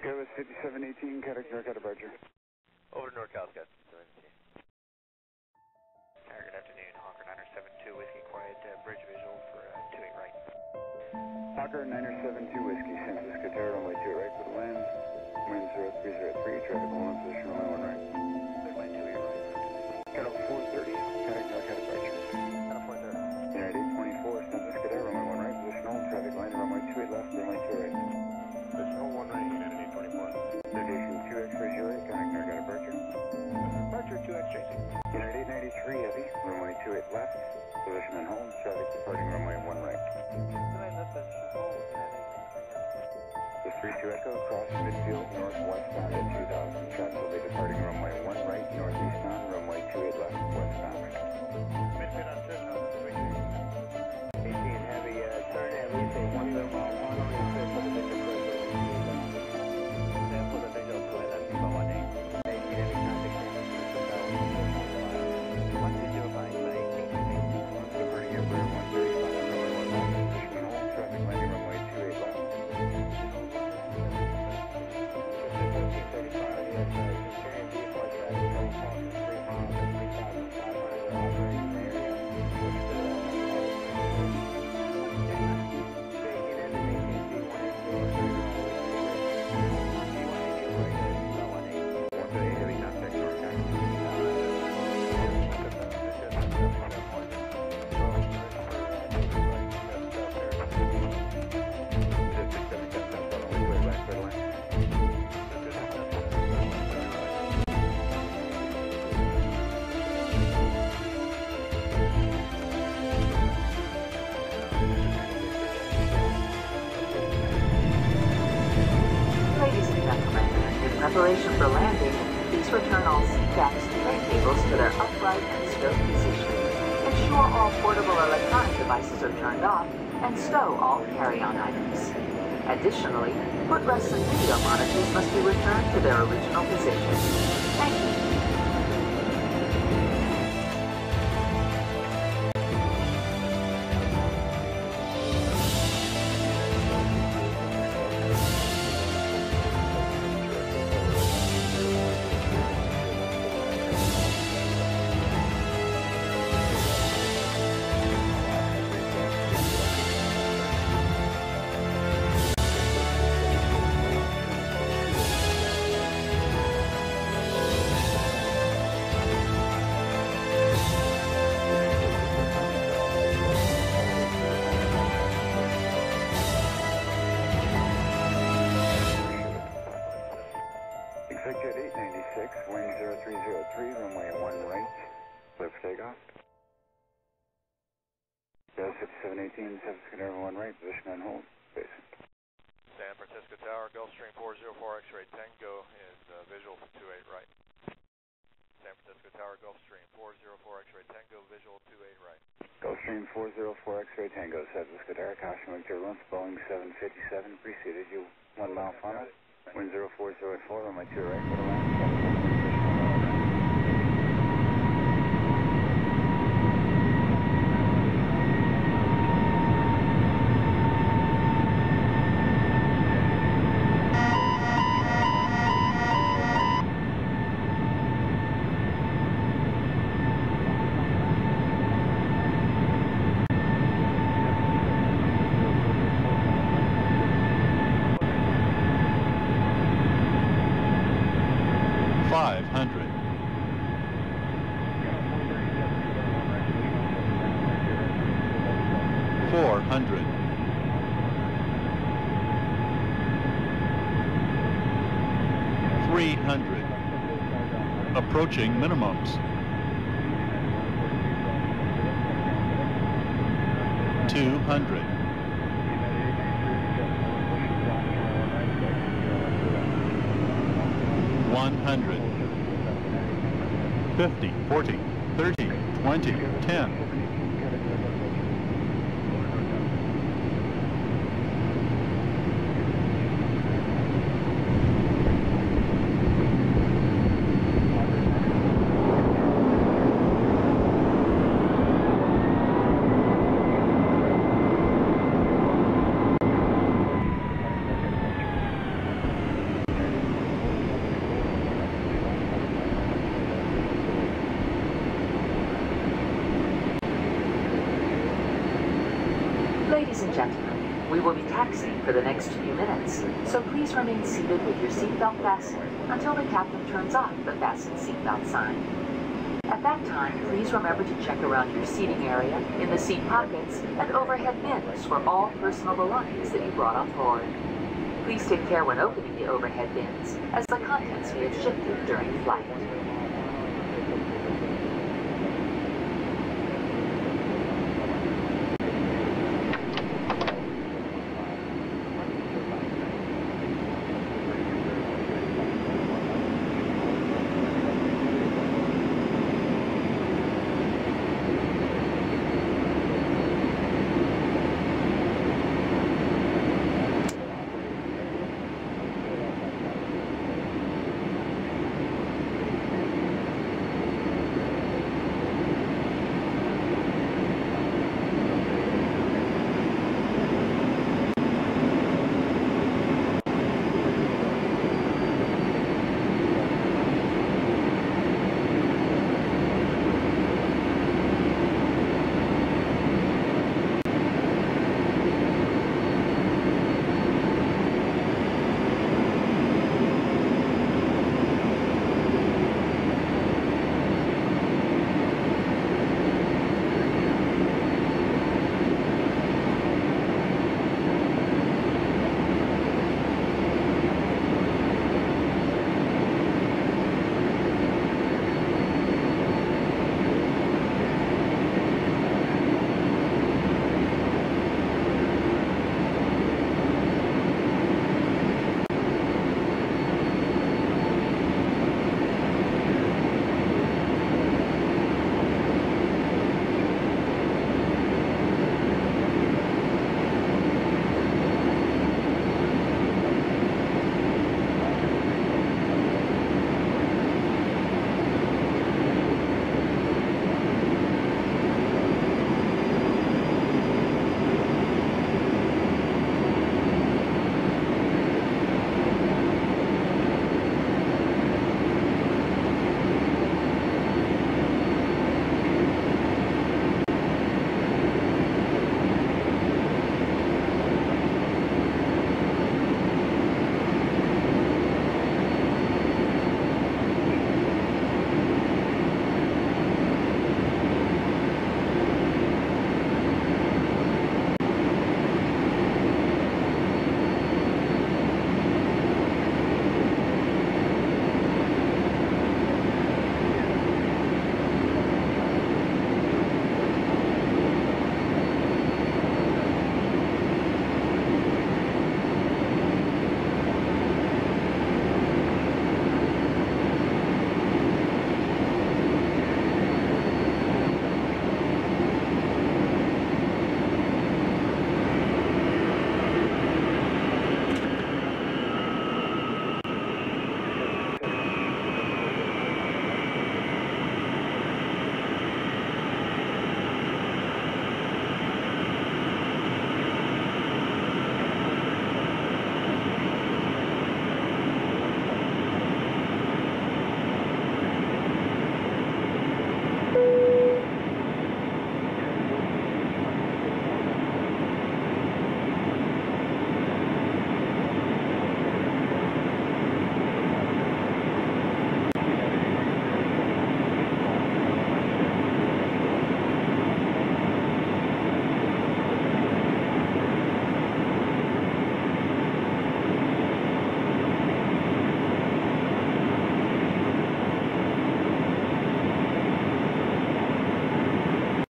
Skywest 5718, NorCal departure. Over to NorCal, Scott 5718. Good afternoon, Hawker 972 Whiskey, quiet bridge visual for 28 right. Hawker 972 Whiskey, San Francisco Tower, runway 28 right for the land. Wind 0303, traffic hold on position, runway 1 right. Runway 28 right. Cutoff 430, NorCal departure. Cutoff 430. United 824, San Francisco Tower, runway 1 right, position hold, traffic line, runway 28 left, runway 2 right. Position hold 1 right, United 824. Station 2 X-ray Juliet, NorCal departure. Departure 2 X-ray. United 893 Heavy, runway 28 left, position and hold, traffic departing runway 1 right. United left position hold, United 893. The 32 Echo, cross midfield, northwestbound at 2000, traffic will be departing runway 1 right, northeastbound, runway 28 left, westbound. Midfield on 2000, 18 Heavy, turn at least a 1 mile on the fifth for the visual pressure. for the visual to it, that's about 18. 18 Heavy, contact 1205, 18. departing airport 135, runway 1 left, position and hold, traffic landing runway 28 left. 1535, yes, carrying vehicle traffic, total cost is 3 miles and 3,500 operating in the area. Ladies and gentlemen, in preparation for landing, please return all seat backs and tray tables to their upright and stowed position. Ensure all portable electronic devices are turned off and stow all carry-on items. Additionally, footrests and video monitors must be returned to their original position. Thank you. Executive 896, wind 0303, runway 1 right, clear for takeoff. Dallas 5718, San Francisco Tower 1 right, position and hold, basic. San Francisco Tower, Gulfstream 404 X-ray Tango is visual for 28 right. San Francisco Tower, Gulfstream 404 X-ray Tango, visual 28 right. Gulfstream 404 X-ray Tango, San Francisco Tower, caution wing turbulence, Boeing 757 preceded you 1 mile final. Wind 0404, runway 2 right, for the land. Approaching minimums. 200. 100. 50, 40, 30, 20, 10. Ladies and gentlemen, we will be taxiing for the next few minutes, so please remain seated with your seatbelt fastened until the captain turns off the fasten seatbelt sign. At that time, please remember to check around your seating area, in the seat pockets, and overhead bins for all personal belongings that you brought on board. Please take care when opening the overhead bins, as the contents may have shifted during flight.